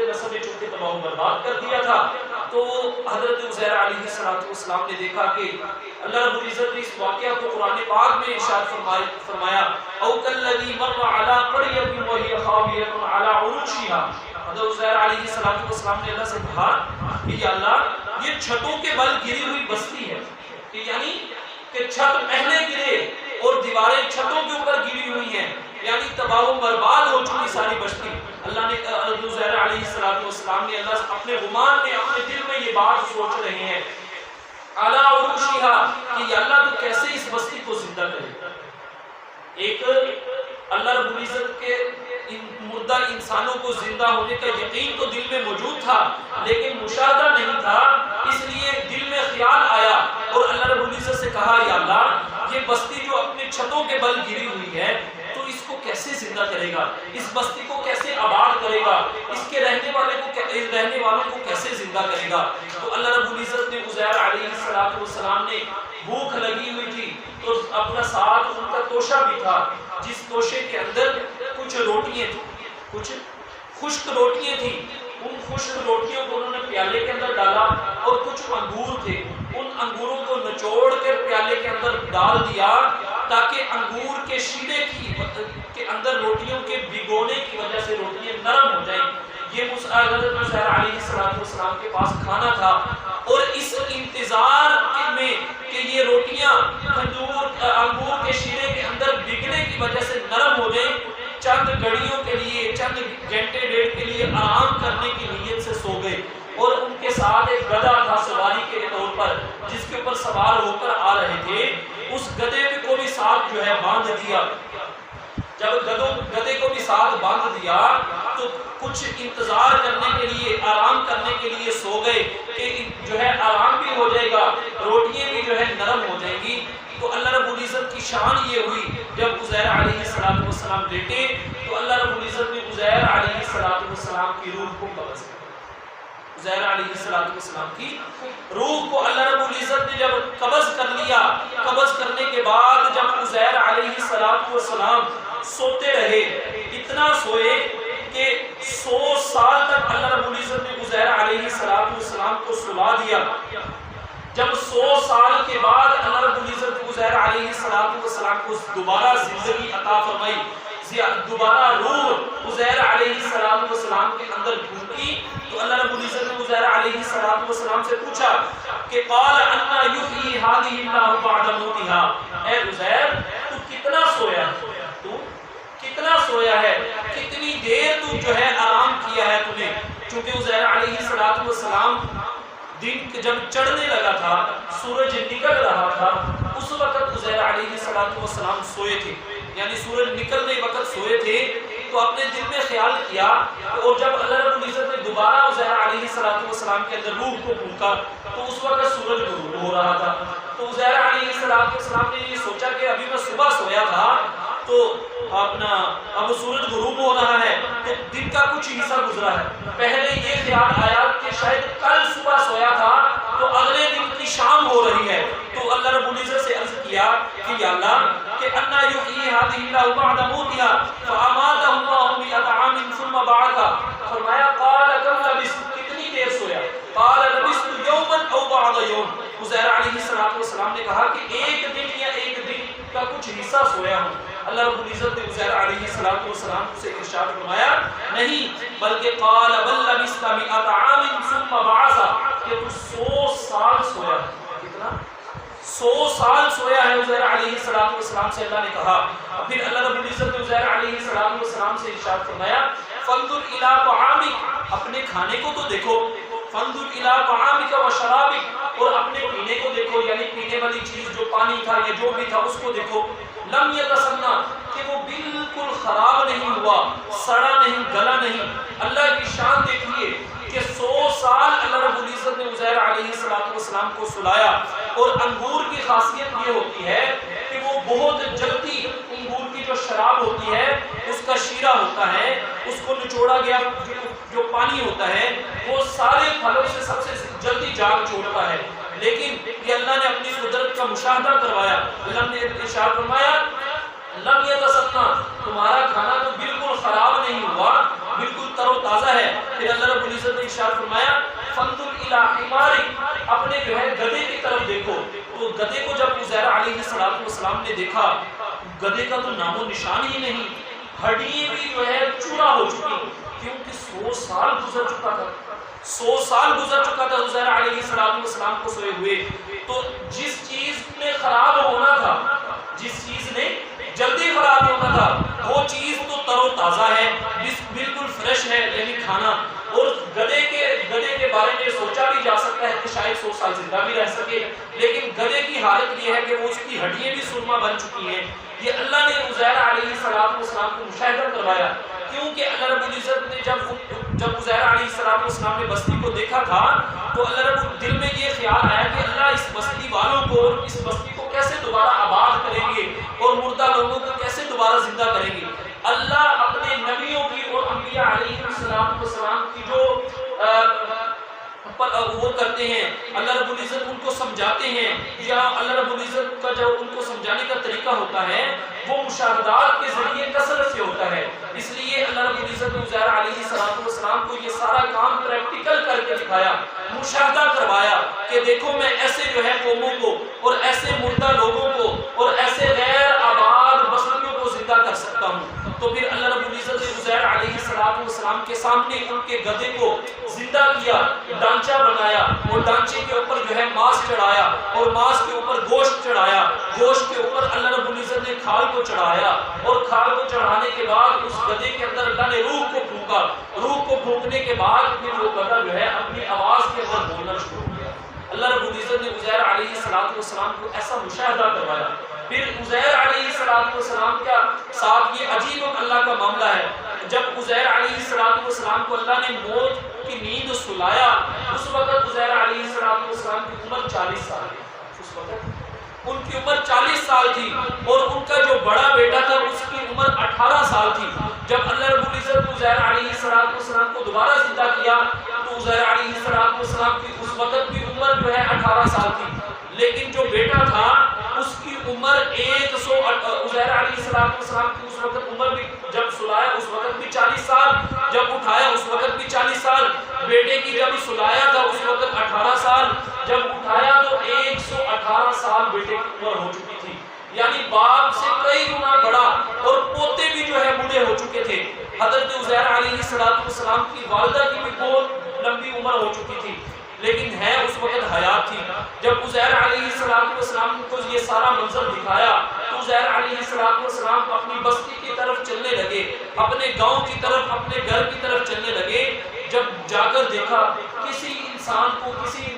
نسب نے چونکہ تباہ و برباد کر دیا تھا، تو حضرت عزیر علیہ السلام نے دیکھا کہ اللہ رب العزت نے اس واقعہ کو قرآن پاک میں ارشاد فرمایا او کالذی مر علی قریۃ وہی خاویۃ علی عروشها۔ حضرت عزیر علیہ السلام نے اللہ سے کہا کہ یا اللہ یہ چھتوں کے بل گری ہوئی بستی ہے، کہ یعنی کہ چھت پہلے گرے اور دیواریں چھتوں کے اوپر گری ہوئی ہیں، یعنی تباہ و برباد ہو چکی ساری بستی۔ اللہ نے حضرت عزیر علیہ السلام نے اللہ اپنے گمان میں اپنے دل میں یہ بات سوچ رہے ہیں اعلیٰ عروشیہا کہ یا اللہ تو کیسے اس بستی کو زندہ کرے۔ ایک اللہ رب العزت کے مردہ انسانوں کو زندہ ہونے کا یقین تو دل میں موجود تھا لیکن مشاہدہ نہیں تھا، اس لیے دل میں خیال آیا اور اللہ رب العزت سے کہا یا اللہ یہ بستی جو اپنے چھتوں کے بل گری ہوئی ہے تو اس کو کیسے زندہ کرے گا، اس بستی کو کیسے آباد کرے گا، اس کے رہنے والوں کو کیسے زندہ کرے گا۔ تو اللہ رب العزت نے عزیر علیہ السلام نے بھوک لگی ہوئی تھی تو اپنا ساتھ ان کا توشہ بھی تھا، جس توشے کے اندر کچھ روٹیاں تھیں، کچھ خشک روٹیاں تھیں، ان خشک روٹیوں کو انہوں نے پیالے کے اندر ڈالا اور کچھ انگور تھے، ان انگوروں کو نچوڑ کر پیالے کے اندر ڈال دیا تاکہ انگور کے شیرے کے اندر روٹیوں کے بھگونے کی وجہ سے روٹیاں نرم ہو جائیں۔ یہ حضرت عزیر علیہ السلام کے پاس کھانا تھا اور اس انتظار میں کہ یہ روٹیاں انگور کے شیرے کے اندر بھگنے کی وجہ سے نرم ہو جائیں، چند گھڑیوں کے لیے، چند گھنٹے ڈیڑھ کے لیے آرام کرنے کی نیت سے سو گئے۔ اور ان کے ساتھ ایک گدھا تھا سواری کے طور پر جس کے اوپر سوار ہو کر آ رہے تھے، اس گدھے کو بھی ساتھ جو ہے باندھ دیا۔ جب گدھے کو بھی ساتھ باندھ دیا تو کچھ انتظار کرنے کے لیے، آرام کرنے کے لیے سو گئے کہ جو ہے آرام بھی ہو جائے گا، روٹیاں بھی جو ہے نرم ہو جائیں گی۔ تو اللہ رب العزت کی شان یہ ہوئی جب عزیر علیہ السلام لیٹے تو اللہ رب العزت نے عزیر علیہ السلام کی روح کو قبض کیا۔ عزیر علیہ السلام کی روح کو اللہ رب العزت نے جب قبض کر لیا، قبض کرنے کے بعد جب عزیر علیہ السلام سوتے رہے، اتنا سوئے کہ 100 سال تک اللہ رب العزت نے عزیر علیہ السلام کو سلا دیا۔ جب 100 سال کے بعد اللہ رب العزت نے عزیر علیہ السلام کو دوبارہ زندگی عطا فرمائی، دوبارہ روح عزیر علیہ السلام کے اندر گھنٹی تو اللہ رب العزت نے عزیر علیہ السلام سے پوچھا کہ قال انا یحیی هذه اللہ بعد موتها، اے عزیر تو کتنا سویا ہے، تو کتنا سویا ہے، کتنی دیر تو جو ہے آرام کیا ہے تم نے۔ چونکہ عزیر علیہ السلام دن جب چڑھنے لگا تھا، سورج نکل رہا تھا، اس وقت عزیر علیہ السلام سوئے تھے، یعنی سورج نکلنے وقت سوئے تھے۔ تو اپنے دل میں خیال کیا اور جب اللہ رب العزت نے دوبارہ عزیر علیہ السلام کے اندر روح کو پھونکا تو اس وقت سورج غروب ہو رہا تھا۔ تو عزیر علیہ السلام نے یہ سوچا کہ ابھی میں صبح سویا تھا تو اب سورج غروب ہو رہا ہے تو دن کا کچھ حصہ گزرا ہے۔ پہلے یہ خیال آیا کہ شاید کل صبح سویا تھا تو اگلے دن کی شام ہو رہی ہے، تو اللہ رب العزت سے عرض کیا کہ یا اللہ کہ انا یحیی هذه اللہ بعد موتها فاماتہ اللہ مئۃ عام ثم بعثہ۔ فرمایا قال کم لبثت، کتنی دیر سویا؟ قال لبثت یوما او بعض یوم۔ عزیر علیہ السلام نے کہا کہ ایک دن یا ایک دن کا کچھ حصہ سویا ہوں۔ اللہ رب العزت نے عزیر علیہ السلام سے ارشاد فرمایا نہیں بلکہ قال بل لبثت مئۃ عام ثم بعثہ، کہ تو 100 سال سویا ہے۔ کتنا؟ 100 سال سویا ہے عزیر علیہ السلام سے اللہ نے کہا۔ پھر اللہ رب العزت نے عزیر علیہ السلام سے ارشاد فرمایا فانظر الی طعامک، اپنے کھانے کو تو دیکھو، فانظر الی طعامک و شرابک، اور اپنے پینے کو دیکھو، یعنی پینے والی چیز جو پانی تھا یا جو بھی تھا اس کو دیکھو، لم یتسنہ، کہ وہ بالکل خراب نہیں ہوا، سڑا نہیں، گلا نہیں۔ اللہ کی شان دیکھیے کہ 100 سال اللہ رب العزت نے عزیر علیہ السلام کو سلایا، اور انگور کی خاصیت یہ ہوتی ہے کہ وہ بہت جلدی، انگور کی جو شراب ہوتی ہے اس کا شیرہ ہوتا ہے، اس کو نچوڑا گیا جو پانی ہوتا ہے وہ سارے پھلوں سے سب سے جلدی جاگ چھوڑتا ہے، لیکن یہ اللہ نے اپنی قدرت کا مشاہدہ کروایا۔ اللہ نے ارشاد فرمایا لم یتسنہ، تمہارا کھانا تو بالکل خراب نہیں ہوا، بالکل تر و تازہ ہے۔ پھر اللہ رب العزت نے ارشاد فرمایا فانظر الی حمارک، اپنے جو ہے گدھے کی طرف دیکھو۔ تو گدھے کو جب عزیر علیہ السلام نے دیکھا، گدھے کا تو نام و نشان ہی نہیں، ہڈیاں بھی جو ہے چورا ہو چکی، کیونکہ 100 سال گزر چکا تھا، 100 سال گزر چکا تھا عزیر علیہ السلام کو سوئے ہوئے۔ تو جس چیز نے خراب ہونا تھا، جس چیز نے جلدی خراب ہونا تھا، وہ چیز تو تر و تازہ ہے، بالکل فریش ہے، یعنی کھانا۔ اور گدھے کے بارے میں سوچا بھی جا سکتا ہے کہ شاید 100 سال زندہ بھی رہ سکے، لیکن گدھے کی حالت یہ ہے کہ وہ اس کی ہڈیاں بھی سرما بن چکی ہیں۔ یہ اللہ نے عزیر علیہ السلام کو مشاہدہ کروایا، کیونکہ اللہ رب العزت نے جب عزیر علیہ السلام نے بستی کو دیکھا تھا تو اللہ رب دل میں یہ خیال آیا کہ اللہ اس بستی والوں کو اور اس بستی کو کیسے دوبارہ آباد کریں گے اور مردہ لوگوں کو کیسے دوبارہ زندہ کریں گے۔ اللہ اپنے نبیوں کی اور انبیاء علیہ السلام کی جو وہ کرتے ہیں، اللہ رب العزت ان کو سمجھاتے ہیں، یا اللہ رب العزت کا جو ان کو سمجھانے کا طریقہ ہوتا ہے وہ مشاہدات کے ذریعے کثرت سے ہوتا ہے۔ اس لیے اللہ رب العزت نے عزیر علیہ السلام کو یہ سارا کام پریکٹیکل کر کے دکھایا، مشاہدہ کروایا کہ دیکھو میں ایسے جو ہے قوموں کو اور ایسے مردہ لوگوں کو اور ایسے غیر آباد بستیوں کو زندہ کر سکتا ہوں۔ تو پھر اللہ رب العزت نے عزیر علیہ السلام کے سامنے ان کے گدھے کو زندہ کیا، ڈانچہ بنایا اور ڈانچے کے اوپر جو ہے ماس چڑھایا اور ماس کے اوپر گوشت چڑھایا، گوشت کے اوپر اللہ رب العزت نے کھال کو چڑھایا اور کھال کو چڑھانے کے بعد اس گدھے کے اندر اللہ نے روح کو پھونکا، روح کو پھونکنے کے بعد پھر وہ گدھا جو ہے اپنی آواز کے اندر بولنا شروع ہو گیا۔ اللہ رب العزت نے عزیر علیہ السلام کو ایسا مشاہدہ کروایا۔ پھر عزیر علیہ السلام کا ساتھ یہ عجیب اللہ کا معاملہ ہے، جب عزیر علیہ السلام کو اللہ نے موت کی نیند سلایا، اس وقت عزیر علیہ السلام کی عمر 40 سال تھی، اس وقت ان کی عمر 40 سال تھی، اور ان کا جو بڑا بیٹا تھا اس کی عمر 18 سال تھی۔ جب اللہ رب العزت عزیر علیہ السلام کو دوبارہ زندہ کیا تو عزیر علیہ السلام کی اس وقت بھی عمر جو ہے 18 سال تھی، لیکن جو بیٹا تھا اس کی عمر عزیر علیہ السلام کی اس وقت عمر بھی جب سلایا اس وقت بھی 40 سال، جب اٹھایا اس وقت بھی 40 سال، بیٹے کی جب سلایا تھا اس وقت 18 سال، جب اٹھایا تو 118 سال بیٹے کی عمر ہو چکی تھی، یعنی باپ سے کئی گنا بڑا، اور پوتے بھی جو ہے بوڑھے ہو چکے تھے۔ حضرت عزیر علیہ السلام کی والدہ کی بھی بہت لمبی عمر ہو چکی تھی، لیکن ہے اس وقت حیات تھی۔ جب عزیر علیہ السلام کو یہ سارا منظر دکھایا تو عزیر علیہ السلام اپنی بستی کی طرف چلنے لگے، اپنے گاؤں کی طرف، اپنے گھر کی طرف چلنے لگے۔ جب جا کر دیکھا کسی انسان کو، کسی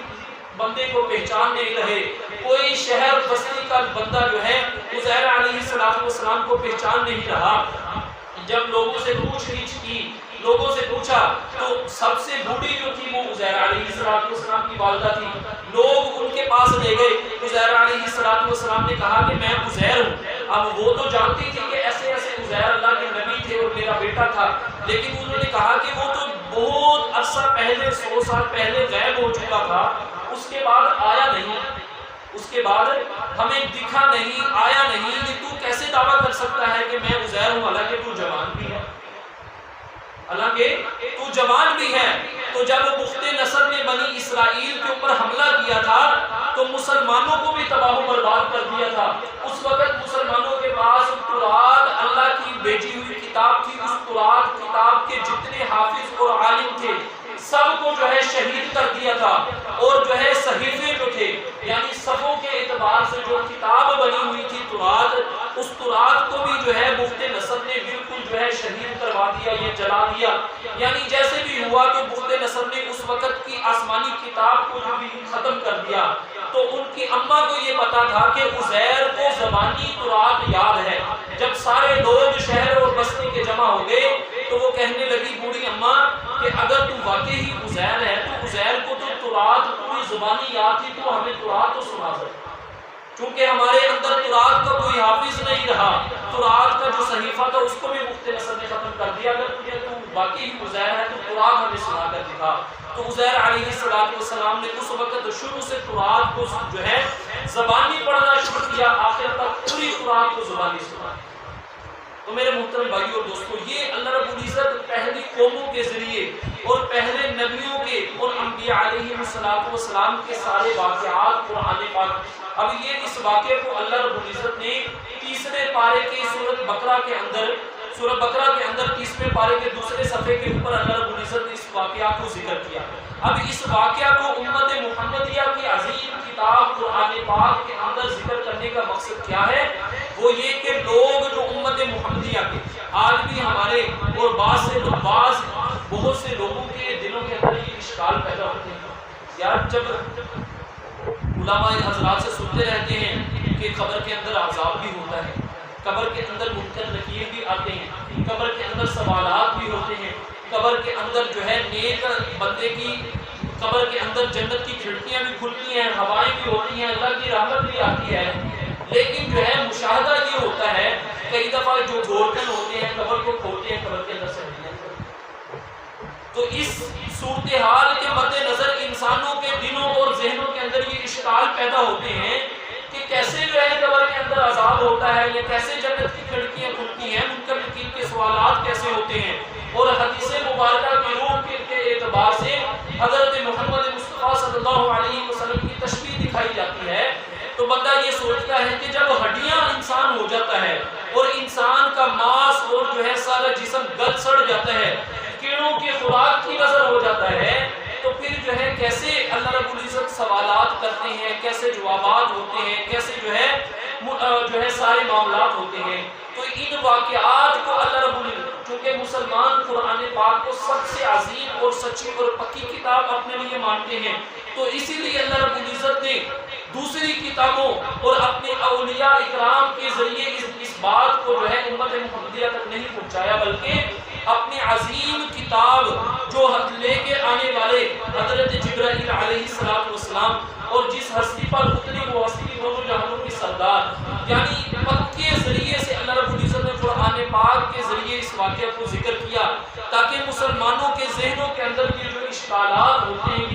بندے کو پہچان نہیں رہے، کوئی شہر بستی کا بندہ جو ہے عزیر علیہ السلام کو پہچان نہیں رہا۔ جب لوگوں سے پوچھ گچھ کی، لوگوں سے پوچھا تو سب سے بوڑھی جو تھی وہ عزیر علیہ السلام کی والدہ تھی۔ لوگ ان کے پاس لے گئے، عزیر علیہ السلام نے کہا کہ میں عزیر ہوں۔ اب وہ تو جانتی تھی کہ ایسے ایسے عزیر اللہ کے نبی تھے اور میرا بیٹا تھا، لیکن انہوں نے کہا کہ وہ تو بہت عرصہ پہلے، 100 سال پہلے غائب ہو چکا تھا، اس کے بعد آیا نہیں، اس کے بعد ہمیں دکھا نہیں، آیا نہیں، کہ تو کیسے دعویٰ کر سکتا ہے کہ میں عزیر ہوں، حالانکہ تو جوان بھی ہے، حالانکہ تو جوان بھی ہے۔ تو جب بخت نصر نے بنی اسرائیل کے اوپر حملہ کیا تھا تو مسلمانوں کو بھی تباہ و برباد کر دیا تھا۔ اس وقت مسلمانوں کے پاس تورات اللہ کی بھیجی ہوئی کتاب تھی، اس تورات کتاب کے جتنے حافظ اور عالم تھے سب کو جو ہے شہید کر دیا تھا، اور جو ہے صحیفے جو تھے، یعنی صفوں کے اعتبار سے جو کتاب بنی ہوئی تھی تورات، اس تورات کو بھی جو ہے بخت نصر نے بالکل جو ہے شہید کروا دیا، یہ جلا دیا۔ یعنی جیسے بھی ہوا کہ بخت نصر نے اس وقت کی آسمانی کتاب کو جو بھی ختم کر دیا، تو ان کی اماں کو یہ پتا تھا کہ عزیر کو زبانی تورات یاد ہے۔ جب سارے لوگ شہر اور بستی کے جمع ہو گئے تو وہ کہنے لگی بوڑھی اماں کہ اگر تو واقعی ہی عزیر ہے تو عزیر کو تو تورات پوری زبانی یاد تھی، تو ہمیں تورات تو سنا دے۔ چونکہ ہمارے اندر تورات کا کوئی حافظ نہیں رہا، تورات کا جو صحیفہ تھا اس کو بھی بخت نصر نے ختم کر دیا، اگر تجھے تو واقعی ہی عزیر ہے تو تورات ہمیں سنا کر دکھا۔ تو عزیر علیہ السلام نے اس وقت شروع سے تورات کو جو ہے زبانی پڑھنا شروع کیا، آخر تک پوری تورات کو زبانی سنا۔ تو میرے محترم بھائیوں اور دوستوں، یہ اللہ رب العزت پہلی قوموں کے ذریعے اور پہلے نبیوں کے اور انبیاء علیہ السلام کے سارے واقعات قرآن پاک، اب یہ اس واقعے کو اللہ رب العزت نے تیسرے پارے کے سورۃ بقرہ کے اندر 30ویں پارے کے دوسرے صفحے کے اوپر اللہ رب العزت نے اس واقعہ کو ذکر کیا۔ اب اس واقعہ کو امت محمدیہ کی عظیم کتاب قرآن پاک کے اندر ذکر کرنے کا مقصد کیا ہے؟ وہ یہ کہ لوگ جو امت محمدیہ کے آج بھی ہمارے اور بہت سے لوگوں کے دلوں کے اندر یہ اشکال پیدا ہوتے ہیں، یار جب علماء حضرات سے سنتے رہتے ہیں کہ قبر کے اندر عذاب بھی ہوتا ہے، قبر کے اندر منکر نکیر بھی آتے ہیں، قبر کے اندر سوالات بھی ہوتے ہیں، قبر کے اندر جو ہے نیک بندے کی قبر کے اندر جنت کی کھڑکیاں بھی کھلتی ہیں، ہوائیں بھی ہوتی ہیں، اللہ کی رحمت بھی آتی ہے، لیکن جو ہے مشاہدہ یہ ہوتا ہے کئی دفعہ جو گورکن ہوتے ہیں قبر کو کھولتے ہیں، قبر کے اندر سے نکلتے ہیں۔ تو اس صورتحال کے مد نظر انسانوں کے دلوں اور ذہنوں کے اندر یہ اشکال پیدا ہوتے ہیں کہ کیسے جو ہے قبر کے اندر عذاب ہوتا ہے، یا کیسے جنت کی کھڑکیاں کھلتی ہیں، منکر نکیر کے سوالات کیسے ہوتے ہیں، اور حدیث مبارکہ کی روح کے اعتبار سے حضرت محمد مصطفیٰ صلی اللہ علیہ وسلم کی تشبیہ دکھائی جاتی ہے۔ تو بندہ یہ سوچتا ہے کہ جب ہڈیاں انسان ہو جاتا ہے اور انسان کا ماس اور جو ہے سارا جسم گل سڑ جاتا ہے، کیڑوں کی خوراک کی نظر ہو جاتا ہے، تو پھر جو ہے کیسے اللہ رب العزت سوالات کرتے ہیں، کیسے جوابات ہوتے ہیں، کیسے جو ہے سارے معاملات ہوتے ہیں۔ تو ان واقعات کو اللہ رب العزت، چونکہ مسلمان قرآن پاک کو سب سے عظیم اور سچی اور پکی کتاب اپنے لیے مانتے ہیں، تو اسی لیے اللہ رب العزت نے دوسری کتابوں اور اپنے اولیاء اکرام کے ذریعے اس بات کو جو ہے امت محمدیہ تک نہیں پہنچایا، بلکہ اپنی عظیم کتاب جو لے کے آنے والے حضرت جبرائیل علیہ السلام اور جس ہستی پر اتری وہ ہستی دونوں جہانوں کی سردار، یعنی پکے ذریعے سے اللہ رب العزت نے قرآن پاک کے ذریعے اس واقعہ کو ذکر کیا، تاکہ مسلمانوں کے ذہنوں کے اندر یہ جو اشکالات ہوتے ہیں